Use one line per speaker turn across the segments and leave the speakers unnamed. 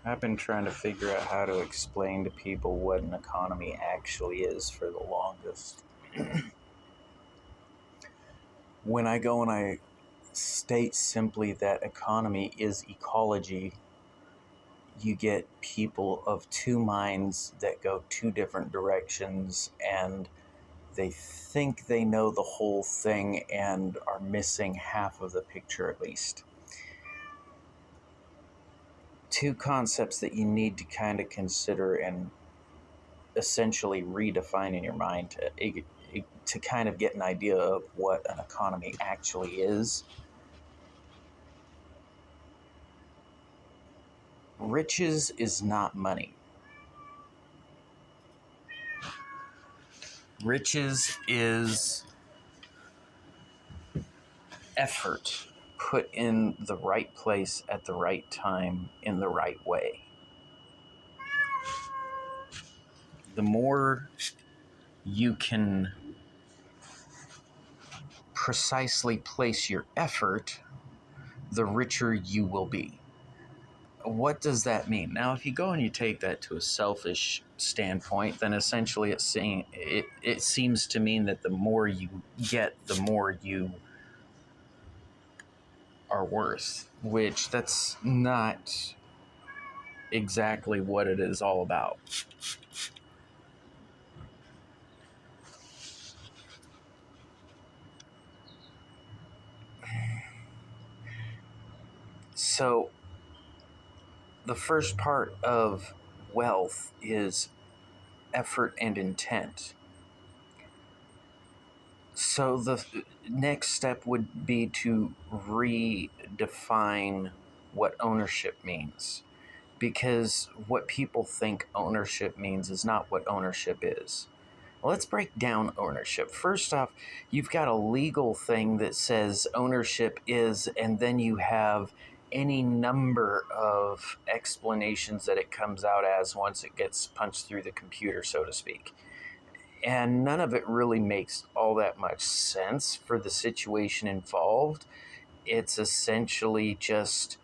I've been trying to figure out how to explain to people what an economy actually is for the longest. When I go and I state simply that economy is ecology, you get people of two minds that go two different directions, and they think they know the whole thing and are missing half of the picture at least. Two concepts that you need to kind of consider and essentially redefine in your mind to kind of get an idea of what an economy actually is. Riches is not money. Riches is effort put in the right place at the right time in the right way. The more you can precisely place your effort, the richer you will be. What does that mean? Now, if you go and you take that to a selfish standpoint, then essentially it seems to mean that the more you get, the more you are worth, which that's not exactly what it is all about. So, the first part of wealth is effort and intent. So the next step would be to redefine what ownership means. Because what people think ownership means is not what ownership is. Well, let's break down ownership. First off, you've got a legal thing that says ownership is, and then you have any number of explanations that it comes out as once it gets punched through the computer, so to speak. And none of it really makes all that much sense for the situation involved. It's essentially just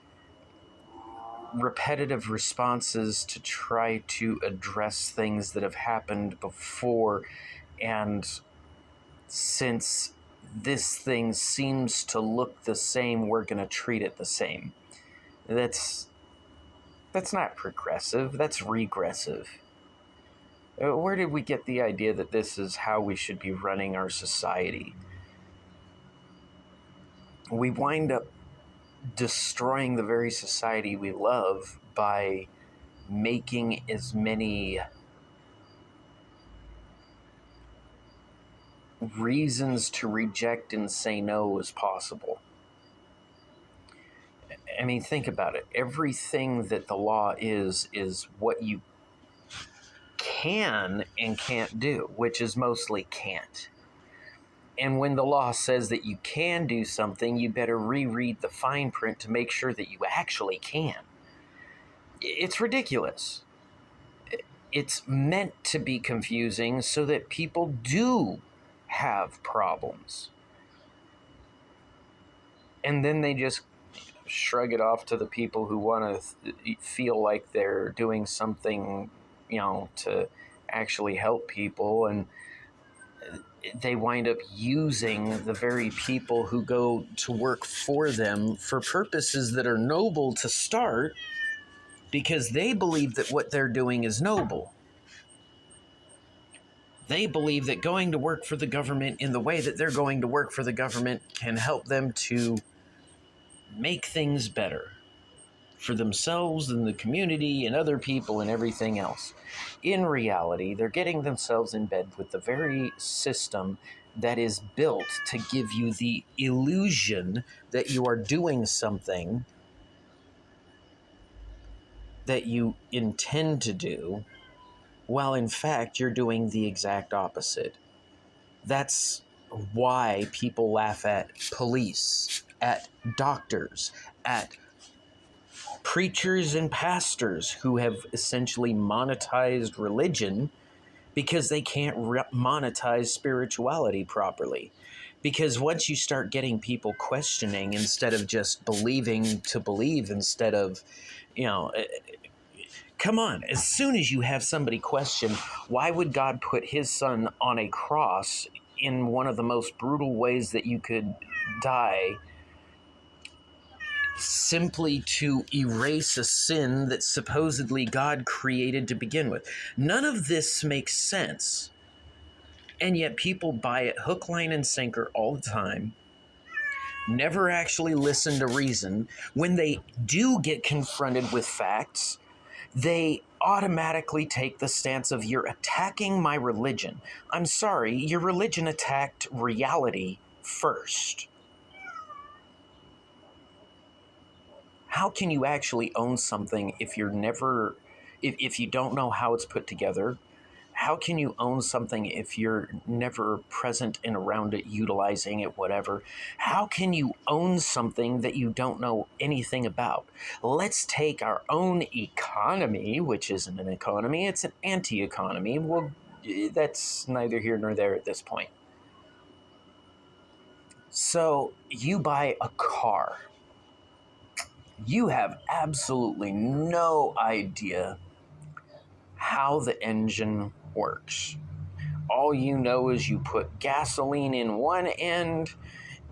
repetitive responses to try to address things that have happened before, and since this thing seems to look the same, we're going to treat it the same. That's not progressive, that's regressive. Where did we get the idea that this is how we should be running our society? We wind up destroying the very society we love by making as many reasons to reject and say no as possible. I mean, think about it. Everything that the law is what you can and can't do, which is mostly can't. And when the law says that you can do something, you better reread the fine print to make sure that you actually can. It's ridiculous. It's meant to be confusing so that people do have problems. And then they just shrug it off to the people who want to feel like they're doing something, to actually help people, and they wind up using the very people who go to work for them for purposes that are noble to start, because they believe that what they're doing is noble. They believe that going to work for the government in the way that they're going to work for the government can help them to make things better for themselves and the community and other people and everything else. In reality, they're getting themselves in bed with the very system that is built to give you the illusion that you are doing something that you intend to do, while in fact you're doing the exact opposite. That's why people laugh at police, at doctors, at preachers and pastors who have essentially monetized religion, because they can't monetize spirituality properly. Because once you start getting people questioning instead of just believing to believe, instead of, Come on, as soon as you have somebody question, why would God put his son on a cross in one of the most brutal ways that you could die, simply to erase a sin that supposedly God created to begin with? None of this makes sense. And yet people buy it hook, line, and sinker all the time, never actually listen to reason. When they do get confronted with facts, they automatically take the stance of, you're attacking my religion. I'm sorry, your religion attacked reality first. How can you actually own something if if you don't know how it's put together? How can you own something if you're never present and around it, utilizing it, whatever? How can you own something that you don't know anything about? Let's take our own economy, which isn't an economy, it's an anti-economy. Well, that's neither here nor there at this point. So you buy a car. You have absolutely no idea how the engine works. All you know is you put gasoline in one end,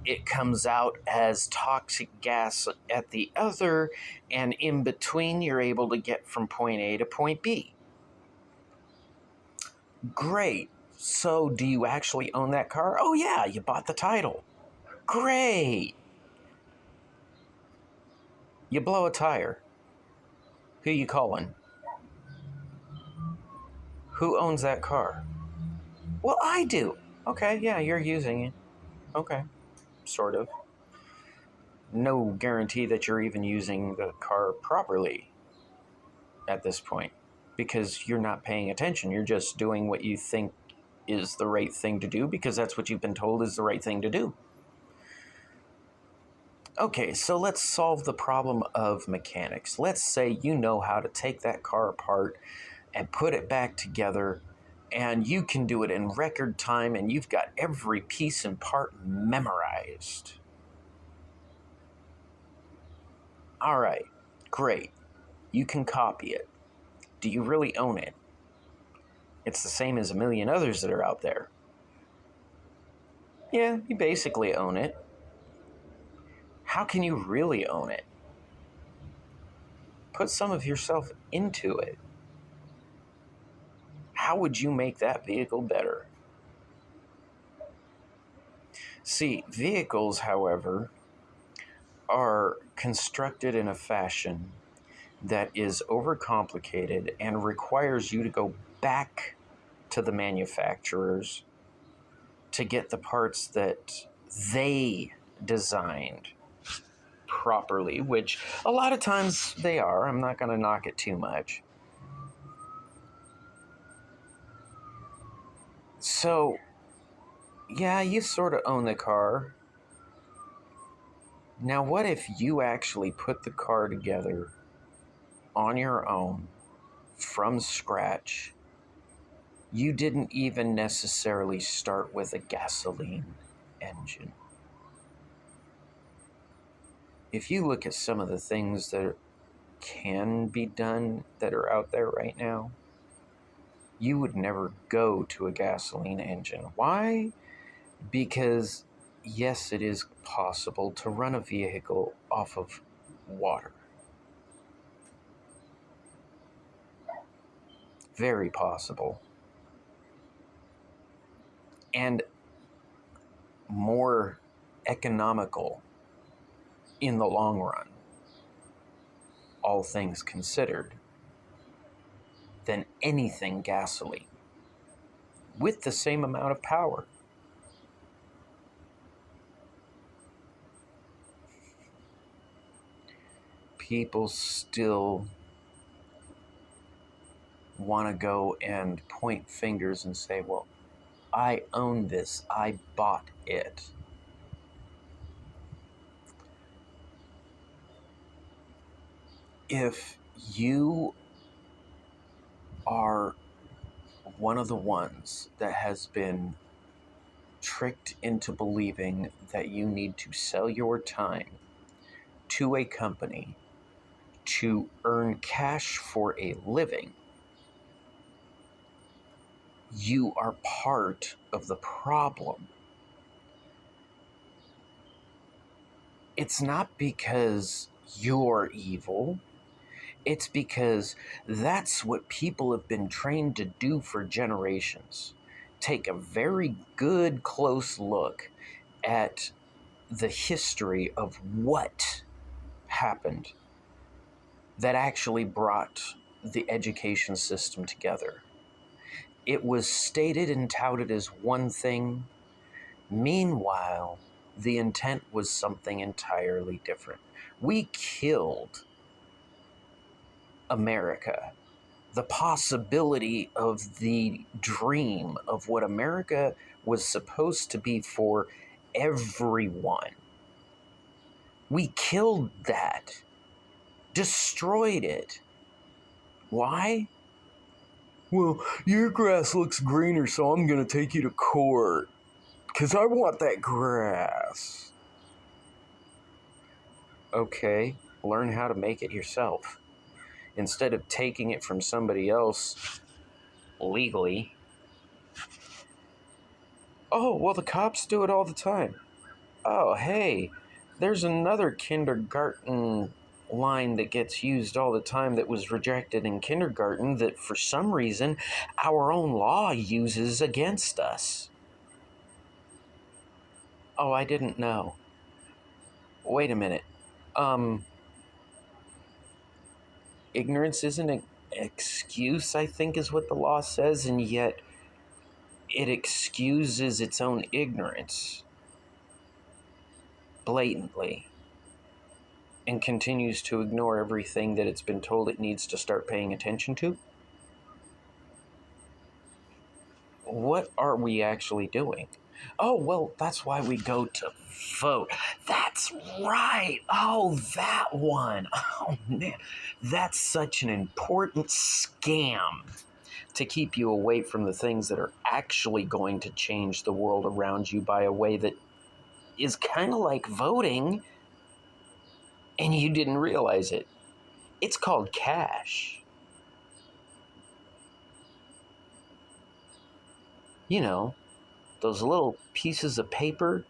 it comes out as toxic gas at the other, and in between you're able to get from point A to point B. Great. So do you actually own that car? Oh yeah, you bought the title. Great. You blow a tire. Who you calling? Who owns that car? Well, I do. Okay, yeah, you're using it. Okay, sort of. No guarantee that you're even using the car properly at this point, because you're not paying attention. You're just doing what you think is the right thing to do because that's what you've been told is the right thing to do. Okay, so let's solve the problem of mechanics. Let's say you know how to take that car apart and put it back together, and you can do it in record time, and you've got every piece and part memorized. All right, great. You can copy it. Do you really own it? It's the same as a million others that are out there. Yeah, you basically own it. How can you really own it? Put some of yourself into it. How would you make that vehicle better? See, vehicles, however, are constructed in a fashion that is overcomplicated and requires you to go back to the manufacturers to get the parts that they designed properly, which a lot of times they are. I'm not going to knock it too much. So, yeah, you sort of own the car. Now, what if you actually put the car together on your own from scratch? You didn't even necessarily start with a gasoline engine. If you look at some of the things that can be done that are out there right now, you would never go to a gasoline engine. Why? Because, yes, it is possible to run a vehicle off of water. Very possible. And more economical in the long run, all things considered, than anything gasoline with the same amount of power. People still want to go and point fingers and say, well, I own this, I bought it. If you are one of the ones that has been tricked into believing that you need to sell your time to a company to earn cash for a living, you are part of the problem. It's not because you're evil. It's because that's what people have been trained to do for generations. Take a very good, close look at the history of what happened that actually brought the education system together. It was stated and touted as one thing. Meanwhile, the intent was something entirely different. We killed America. The possibility of the dream of what America was supposed to be for everyone. We killed that, destroyed it. Why? Well, your grass looks greener, so I'm going to take you to court. Because I want that grass. Okay, learn how to make it yourself. Instead of taking it from somebody else legally. Oh, well, the cops do it all the time. Oh, hey, there's another kindergarten line that gets used all the time that was rejected in kindergarten that for some reason our own law uses against us. Oh, I didn't know. Wait a minute. Ignorance isn't an excuse, I think is what the law says, and yet it excuses its own ignorance blatantly and continues to ignore everything that it's been told it needs to start paying attention to. What are we actually doing? Oh, well, that's why we go to vote. That's right. Oh, that one. Oh, man. That's such an important scam to keep you away from the things that are actually going to change the world around you by a way that is kind of like voting, and you didn't realize it. It's called cash. You know, those little pieces of paper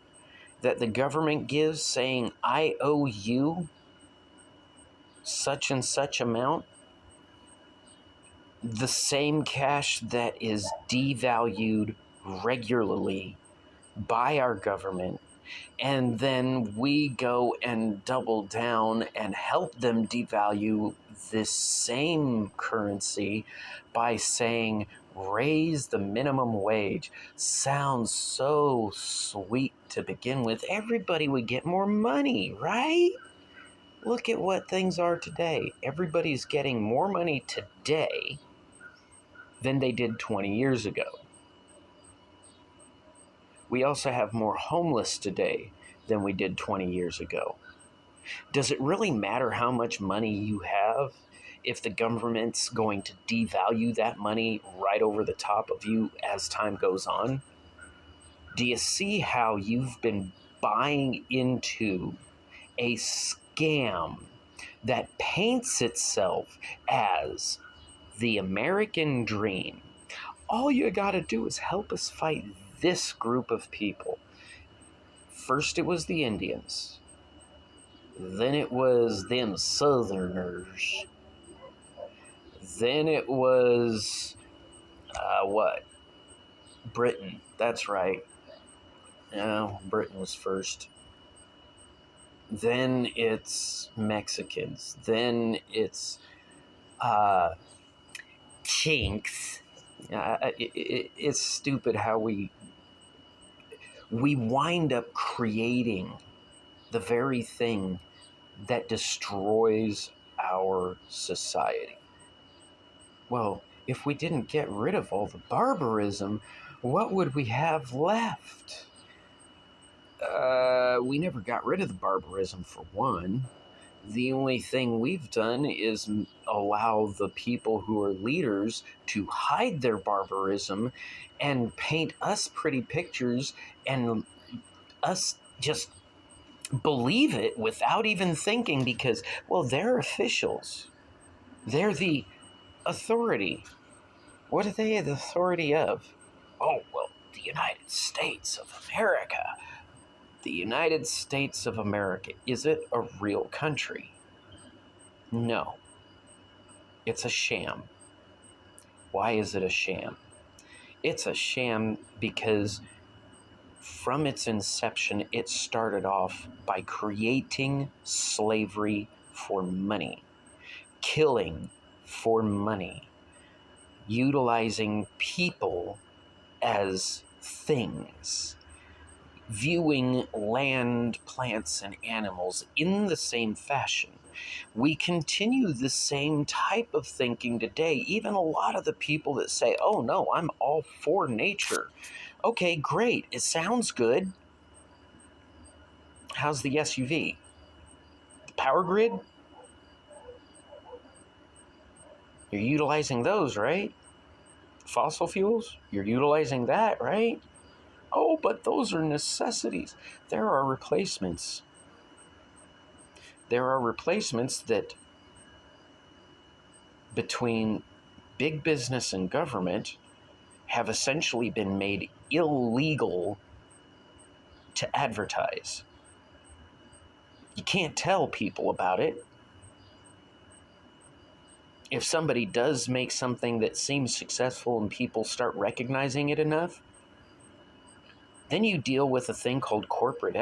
that the government gives saying, I owe you such and such amount. The same cash that is devalued regularly by our government. And then we go and double down and help them devalue this same currency by saying, raise the minimum wage. Sounds so sweet to begin with. Everybody would get more money, right? Look at what things are today. Everybody's getting more money today than they did 20 years ago. We also have more homeless today than we did 20 years ago. Does it really matter how much money you have if the government's going to devalue that money right over the top of you as time goes on? Do you see how you've been buying into a scam that paints itself as the American dream? All you gotta do is help us fight this group of people. First it was the Indians. Then it was them Southerners. Then it was, what? Britain. That's right. No, Britain was first. Then it's Mexicans. Then it's Chinks. It's stupid how we wind up creating the very thing that destroys our society. Well, if we didn't get rid of all the barbarism, what would we have left? We never got rid of the barbarism, for one. The only thing we've done is allow the people who are leaders to hide their barbarism and paint us pretty pictures and us just believe it without even thinking because, well, they're officials. They're the authority. What are they the authority of? Oh, well, the United States of America. The United States of America. Is it a real country? No. It's a sham. Why is it a sham? It's a sham because from its inception, it started off by creating slavery for money, killing for money, utilizing people as things, viewing land, plants, and animals in the same fashion. We continue the same type of thinking today. Even a lot of the people that say, oh no, I'm all for nature. Okay, great. It sounds good. How's the SUV? The power grid? You're utilizing those, right? Fossil fuels? You're utilizing that, right? Oh, but those are necessities. There are replacements. There are replacements that between big business and government have essentially been made illegal to advertise. You can't tell people about it. If somebody does make something that seems successful and people start recognizing it enough, then you deal with a thing called corporate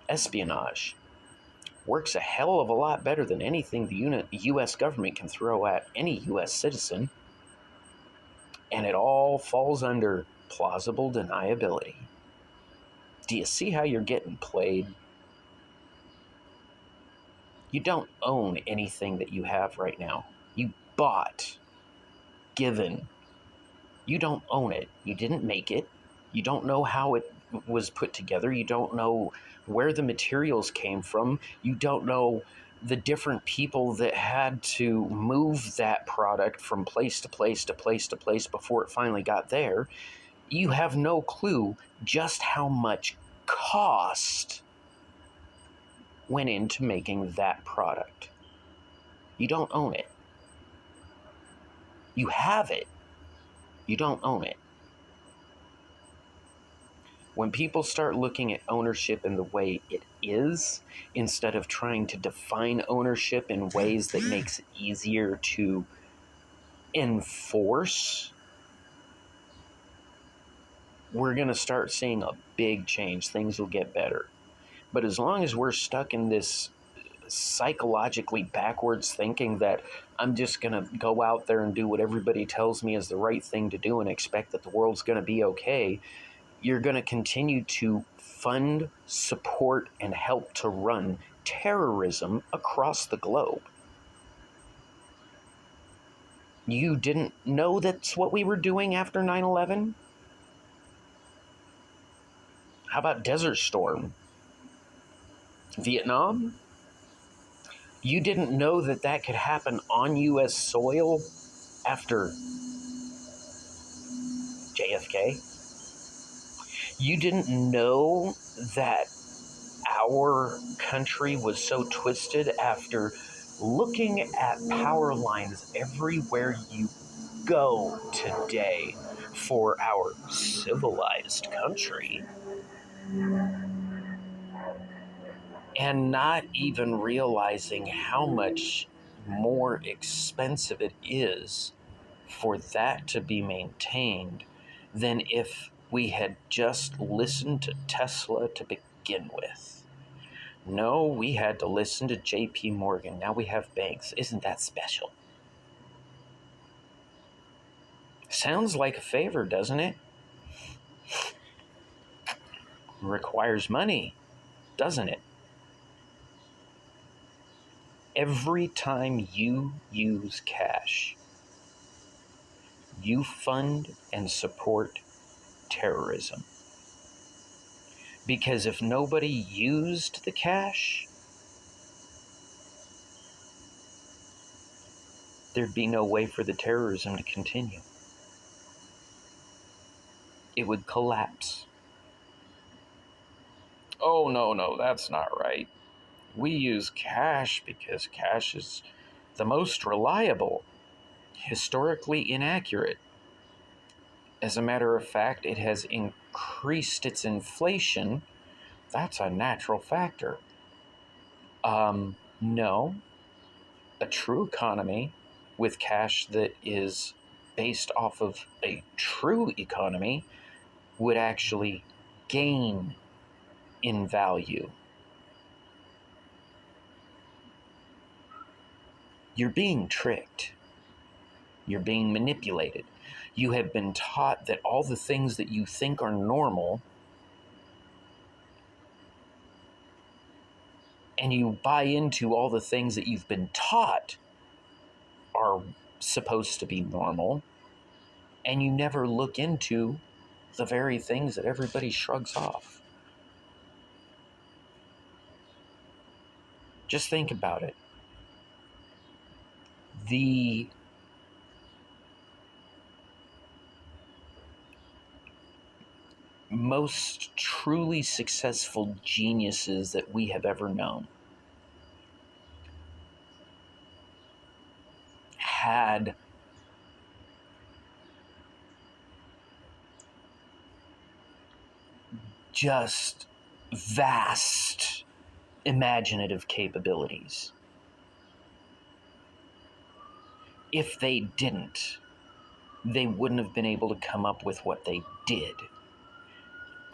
espionage. Works a hell of a lot better than anything the U.S. government can throw at any U.S. citizen. And it all falls under plausible deniability. Do you see how you're getting played? You don't own anything that you have right now. You bought, given. You don't own it. You didn't make it. You don't know how it was put together. You don't know where the materials came from. You don't know the different people that had to move that product from place to place to place to place before it finally got there. You have no clue just how much cost went into making that product. You don't own it. You have it. You don't own it. When people start looking at ownership in the way it is, instead of trying to define ownership in ways that makes it easier to enforce, we're going to start seeing a big change. Things will get better. But as long as we're stuck in this psychologically backwards thinking that I'm just going to go out there and do what everybody tells me is the right thing to do and expect that the world's going to be okay, you're going to continue to fund, support, and help to run terrorism across the globe. You didn't know that's what we were doing after 9/11? How about Desert Storm? Vietnam? You didn't know that that could happen on U.S. soil after JFK? You didn't know that our country was so twisted after looking at power lines everywhere you go today for our civilized country, and not even realizing how much more expensive it is for that to be maintained than if we had just listened to Tesla to begin with. No, we had to listen to JP Morgan. Now we have banks. Isn't that special? Sounds like a favor, doesn't it? Requires money, doesn't it? Every time you use cash, you fund and support terrorism. Because if nobody used the cash, there'd be no way for the terrorism to continue. It would collapse. Oh, no, that's not right. We use cash because cash is the most reliable, historically inaccurate. As a matter of fact, it has increased its inflation. That's a natural factor. No, a true economy with cash that is based off of a true economy would actually gain in value. You're being tricked. You're being manipulated. You have been taught that all the things that you think are normal, and you buy into all the things that you've been taught are supposed to be normal, and you never look into the very things that everybody shrugs off. Just think about it. The most truly successful geniuses that we have ever known had just vast imaginative capabilities. If they didn't, they wouldn't have been able to come up with what they did.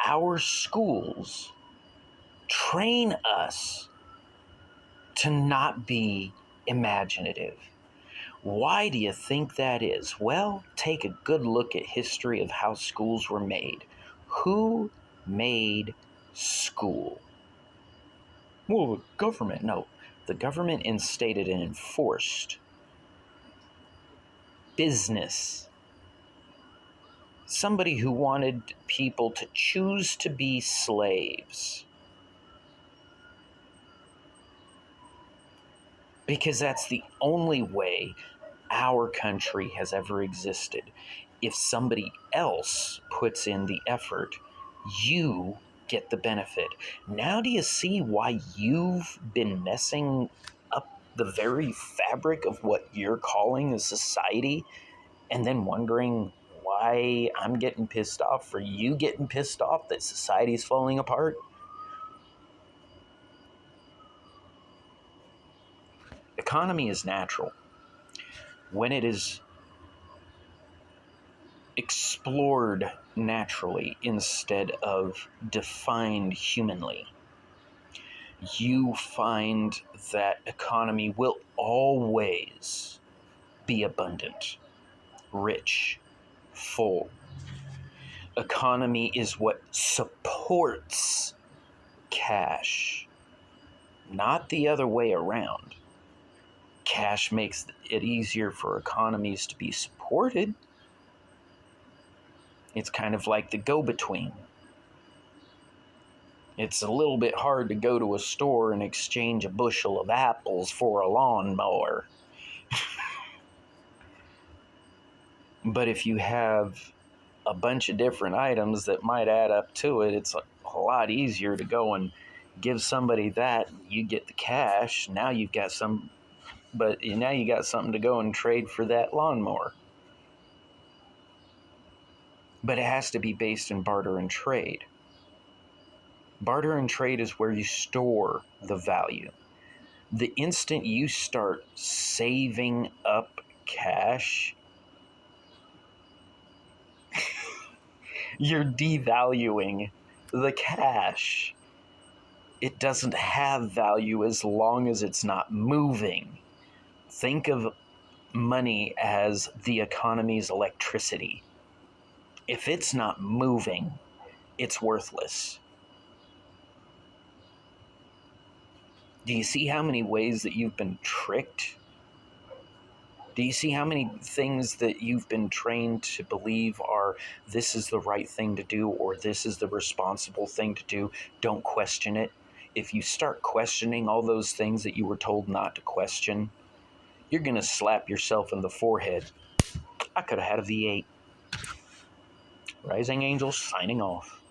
Our schools train us to not be imaginative. Why do you think that is? Well, take a good look at history of how schools were made. Who made school? Well, the government. No, the government instated and enforced business. Somebody who wanted people to choose to be slaves. Because that's the only way our country has ever existed. If somebody else puts in the effort, you get the benefit. Now do you see why you've been messing up the very fabric of what you're calling a society, and then wondering why I'm getting pissed off for you getting pissed off that society's falling apart? Economy is natural. When it is explored naturally instead of defined humanly, you find that economy will always be abundant, rich, full. Economy is what supports cash, not the other way around. Cash makes it easier for economies to be supported. It's kind of like the go-between. It's a little bit hard to go to a store and exchange a bushel of apples for a lawnmower. But if you have a bunch of different items that might add up to it, it's a lot easier to go and give somebody that. You get the cash. Now you've got some, but now you got something to go and trade for that lawnmower. But it has to be based in barter and trade. Barter and trade is where you store the value. The instant you start saving up cash, you're devaluing the cash. It doesn't have value as long as it's not moving. Think of money as the economy's electricity. If it's not moving, it's worthless. Do you see how many ways that you've been tricked? Do you see how many things that you've been trained to believe are this is the right thing to do or this is the responsible thing to do? Don't question it. If you start questioning all those things that you were told not to question, you're going to slap yourself in the forehead. I could have had a V8. Rising Angels signing off.